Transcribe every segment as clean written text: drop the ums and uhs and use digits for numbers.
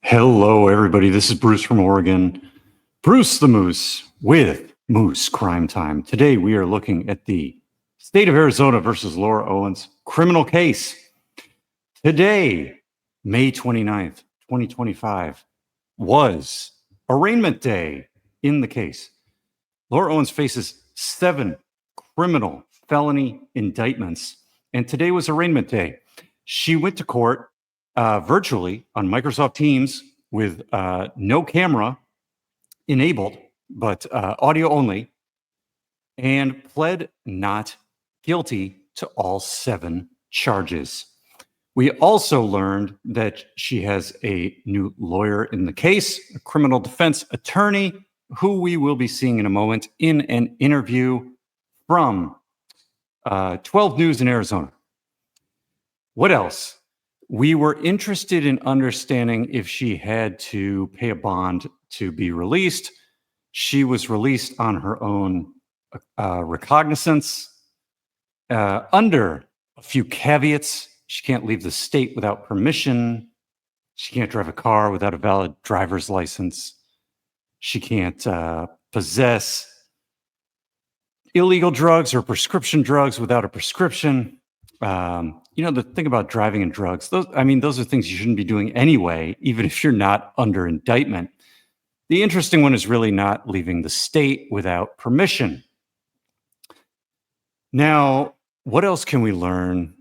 Hello, everybody. This is Bruce from Oregon. Bruce the Moose with Moose Crime Time. Today, we are looking at the state of Arizona versus Laura Owens criminal case. Today, May 29th, 2025, was arraignment day in the case. Laura Owens faces 7 criminal felony indictments, and today was arraignment day. She went to court virtually on Microsoft Teams with no camera enabled, but audio only, and pled not guilty to all 7 charges. We also learned that she has a new lawyer in the case, a criminal defense attorney, who we will be seeing in a moment in an interview from 12 News in Arizona. What else? We were interested in understanding if she had to pay a bond to be released. She was released on her own recognizance under a few caveats. She can't leave the state without permission. She can't drive a car without a valid driver's license. She can't possess illegal drugs or prescription drugs without a prescription. The thing about driving and drugs, those are things you shouldn't be doing anyway, even if you're not under indictment. The interesting one is really not leaving the state without permission. Now, what else can we learn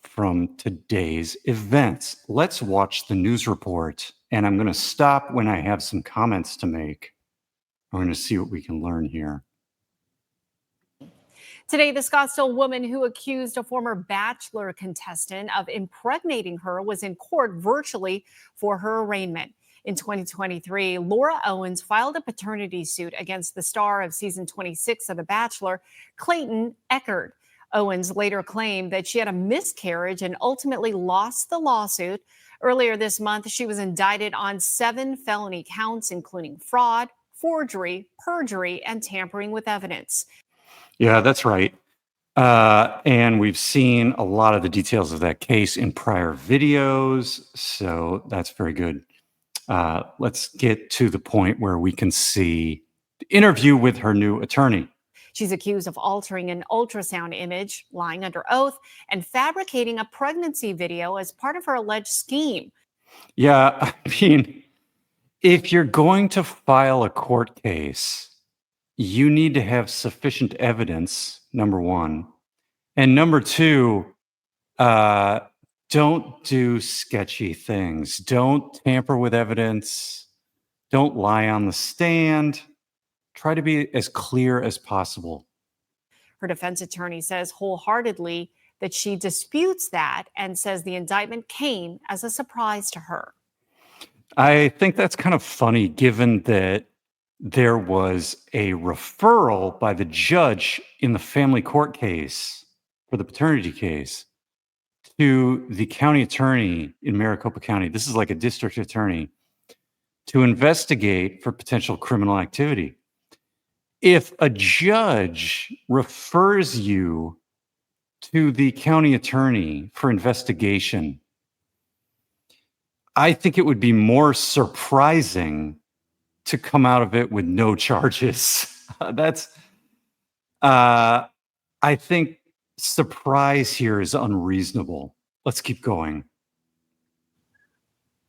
from today's events? Let's watch the news report, and I'm going to stop when I have some comments to make. We're going to see what we can learn here. Today, the Scottsdale woman who accused a former Bachelor contestant of impregnating her was in court virtually for her arraignment. In 2023, Laura Owens filed a paternity suit against the star of season 26 of The Bachelor, Clayton Echard. Owens later claimed that she had a miscarriage and ultimately lost the lawsuit. Earlier this month, she was indicted on 7 felony counts, including fraud, forgery, perjury, and tampering with evidence. Yeah, that's right. And we've seen a lot of the details of that case in prior videos, so that's very good. Let's get to the point where we can see the interview with her new attorney. She's accused of altering an ultrasound image, lying under oath, and fabricating a pregnancy video as part of her alleged scheme. Yeah, if you're going to file a court case, you need to have sufficient evidence, number one. And number two, don't do sketchy things. Don't tamper with evidence. Don't lie on the stand. Try to be as clear as possible. Her defense attorney says wholeheartedly that she disputes that and says the indictment came as a surprise to her. I think that's kind of funny, given that there was a referral by the judge in the family court case for the paternity case to the county attorney in Maricopa County. This is like a district attorney to investigate for potential criminal activity. If a judge refers you to the county attorney for investigation, I think it would be more surprising to come out of it with no charges. I think surprise here is unreasonable. Let's keep going.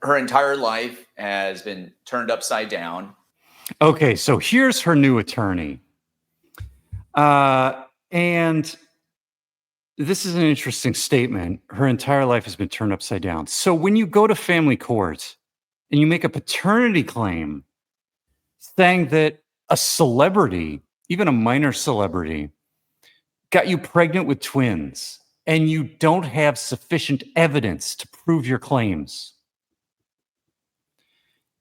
Her entire life has been turned upside down. Okay, so here's her new attorney. And this is an interesting statement. Her entire life has been turned upside down. So when you go to family court and you make a paternity claim saying that a celebrity, even a minor celebrity, got you pregnant with twins and you don't have sufficient evidence to prove your claims,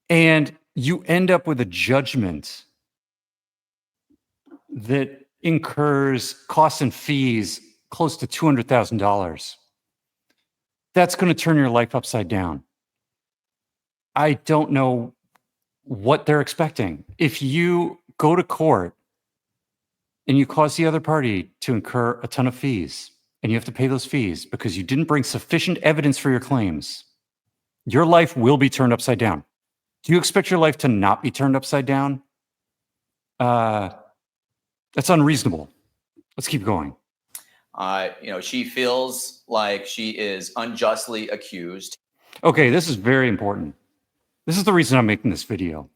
and you end up with a judgment that incurs costs and fees close to $200,000, that's going to turn your life upside down. I don't know what they're expecting. If you go to court and you cause the other party to incur a ton of fees, and you have to pay those fees because you didn't bring sufficient evidence for your claims, Your life will be turned upside down. Do you expect your life to not be turned upside down? That's unreasonable. Let's keep going. She feels like she is unjustly accused. Okay, this is very important. This is the reason I'm making this video.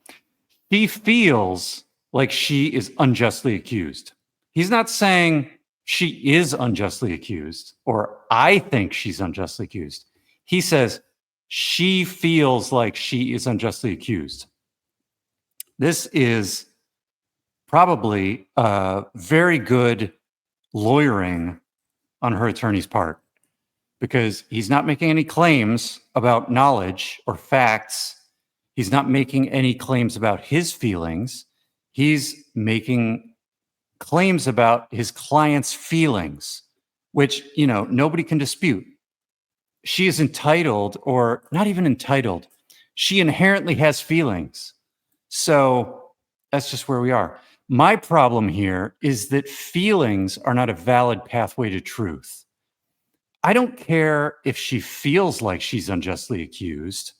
She feels like she is unjustly accused. He's not saying she is unjustly accused or I think she's unjustly accused. He says she feels like she is unjustly accused. This is probably very good lawyering on her attorney's part, because he's not making any claims about knowledge or facts. He's not making any claims about his feelings. He's making claims about his client's feelings, which, nobody can dispute. She is entitled, or not even entitled. She inherently has feelings. So that's just where we are. My problem here is that feelings are not a valid pathway to truth. I don't care if she feels like she's unjustly accused.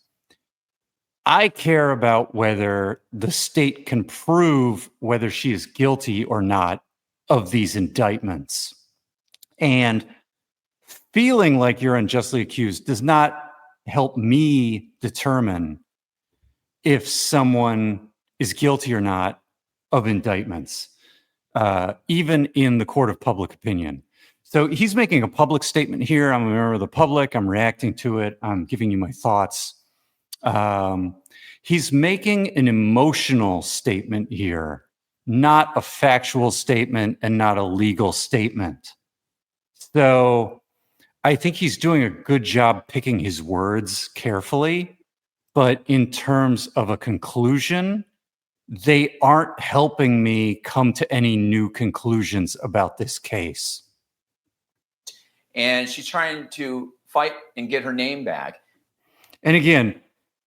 I care about whether the state can prove whether she is guilty or not of these indictments. And feeling like you're unjustly accused does not help me determine if someone is guilty or not of indictments, even in the court of public opinion. So he's making a public statement here. I'm a member of the public. I'm reacting to it. I'm giving you my thoughts. He's making an emotional statement here, not a factual statement and not a legal statement. So I think he's doing a good job picking his words carefully, but in terms of a conclusion, they aren't helping me come to any new conclusions about this case. And she's trying to fight and get her name back. And again,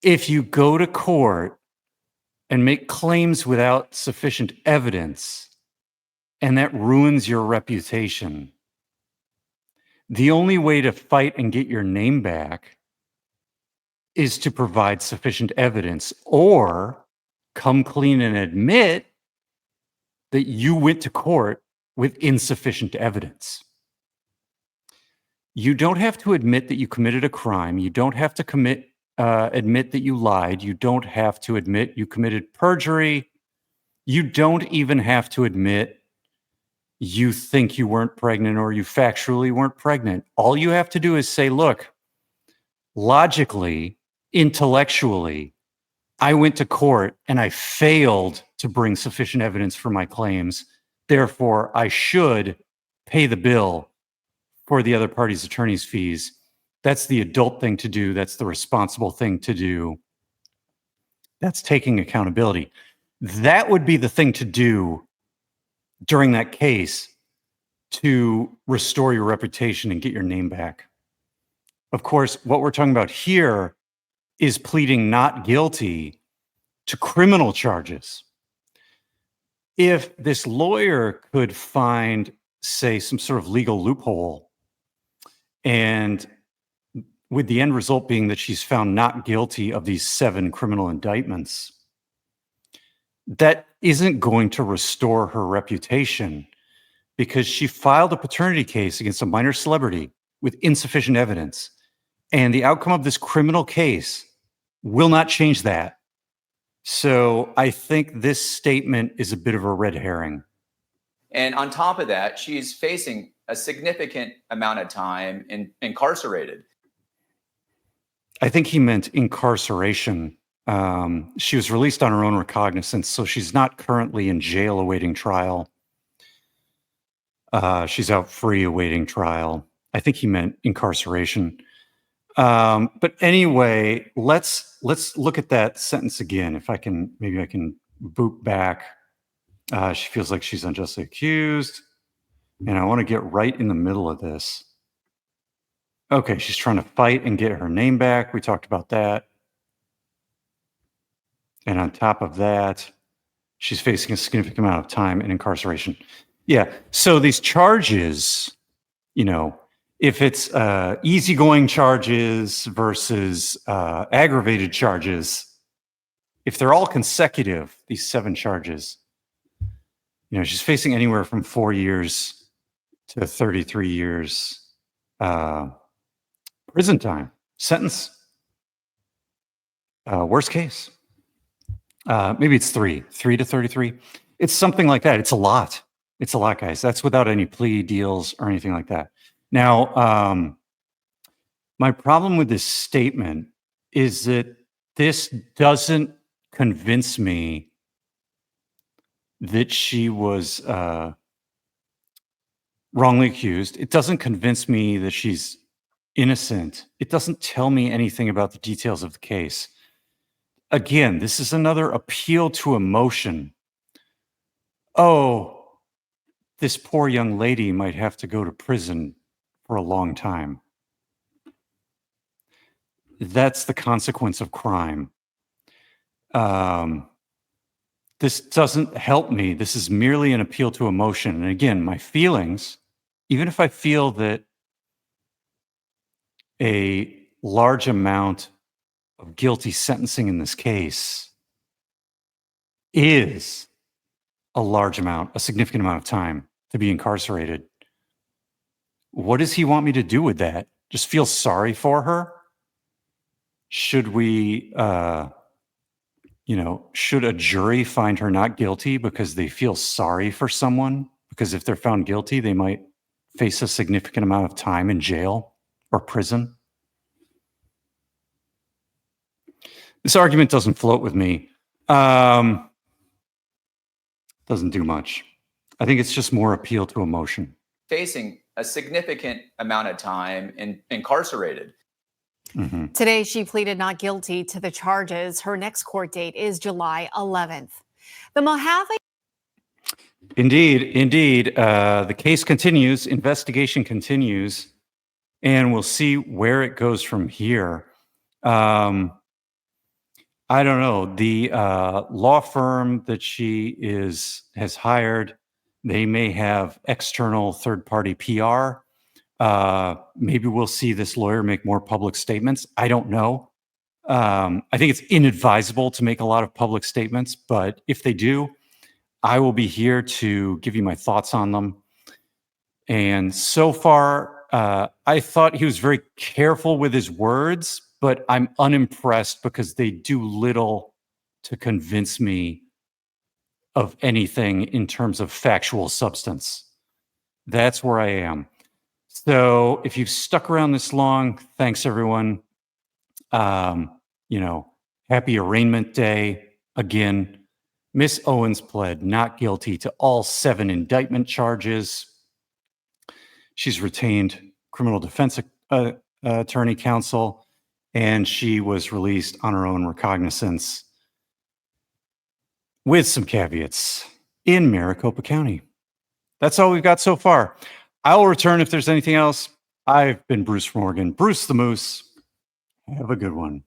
if you go to court and make claims without sufficient evidence, and that ruins your reputation, the only way to fight and get your name back is to provide sufficient evidence, or come clean and admit that you went to court with insufficient evidence. You don't have to admit that you committed a crime. You don't have to admit that you lied. You don't have to admit you committed perjury. You don't even have to admit you think you weren't pregnant or you factually weren't pregnant. All you have to do is say, look, logically, intellectually, I went to court and I failed to bring sufficient evidence for my claims. Therefore, I should pay the bill for the other party's attorney's fees. That's the adult thing to do. That's the responsible thing to do. That's taking accountability. That would be the thing to do during that case to restore your reputation and get your name back. Of course, what we're talking about here is pleading not guilty to criminal charges. If this lawyer could find, say, some sort of legal loophole, and with the end result being that she's found not guilty of these 7 criminal indictments, that isn't going to restore her reputation, because she filed a paternity case against a minor celebrity with insufficient evidence. And the outcome of this criminal case will not change that. So I think this statement is a bit of a red herring. And on top of that, she's facing a significant amount of time incarcerated. I think he meant incarceration. She was released on her own recognizance, so she's not currently in jail awaiting trial. She's out free awaiting trial. I think he meant incarceration. But anyway, let's look at that sentence again. If I can, maybe I can boot back. She feels like she's unjustly accused. And I want to get right in the middle of this. Okay, she's trying to fight and get her name back. We talked about that. And on top of that, she's facing a significant amount of time in incarceration. Yeah, so these charges, if it's easygoing charges versus aggravated charges, if they're all consecutive, these 7 charges, she's facing anywhere from 4 years to 33 years prison time sentence. Worst case, maybe it's 3 to 33. It's something like that. It's a lot, guys. That's without any plea deals or anything like that. Now, my problem with this statement is that this doesn't convince me that she was wrongly accused. It doesn't convince me that she's innocent. It doesn't tell me anything about the details of the case. Again, this is another appeal to emotion. Oh, this poor young lady might have to go to prison for a long time. That's the consequence of crime. This doesn't help me. This is merely an appeal to emotion. And again, my feelings, even if I feel that a large amount of guilty sentencing in this case is a significant amount of time to be incarcerated, what does he want me to do with that? Just feel sorry for her? Should we, should a jury find her not guilty because they feel sorry for someone? Because if they're found guilty, they might face a significant amount of time in jail or prison. This argument doesn't float with me. Doesn't do much. I think it's just more appeal to emotion. Facing a significant amount of time incarcerated. Mm-hmm. Today, she pleaded not guilty to the charges. Her next court date is July 11th. The Mojave. Indeed. The case continues, investigation continues, and we'll see where it goes from here. I don't know. The law firm that she has hired, they may have external third-party PR. Maybe we'll see this lawyer make more public statements. I don't know. I think it's inadvisable to make a lot of public statements, but if they do, I will be here to give you my thoughts on them. And so far, I thought he was very careful with his words, but I'm unimpressed because they do little to convince me of anything in terms of factual substance. That's where I am. So if you've stuck around this long, thanks everyone. Happy Arraignment Day. Again, Miss Owens pled not guilty to all 7 indictment charges. She's retained criminal defense attorney counsel, and she was released on her own recognizance with some caveats in Maricopa County. That's all we've got so far. I'll return if there's anything else. I've been Bruce from Oregon. Bruce the Moose. Have a good one.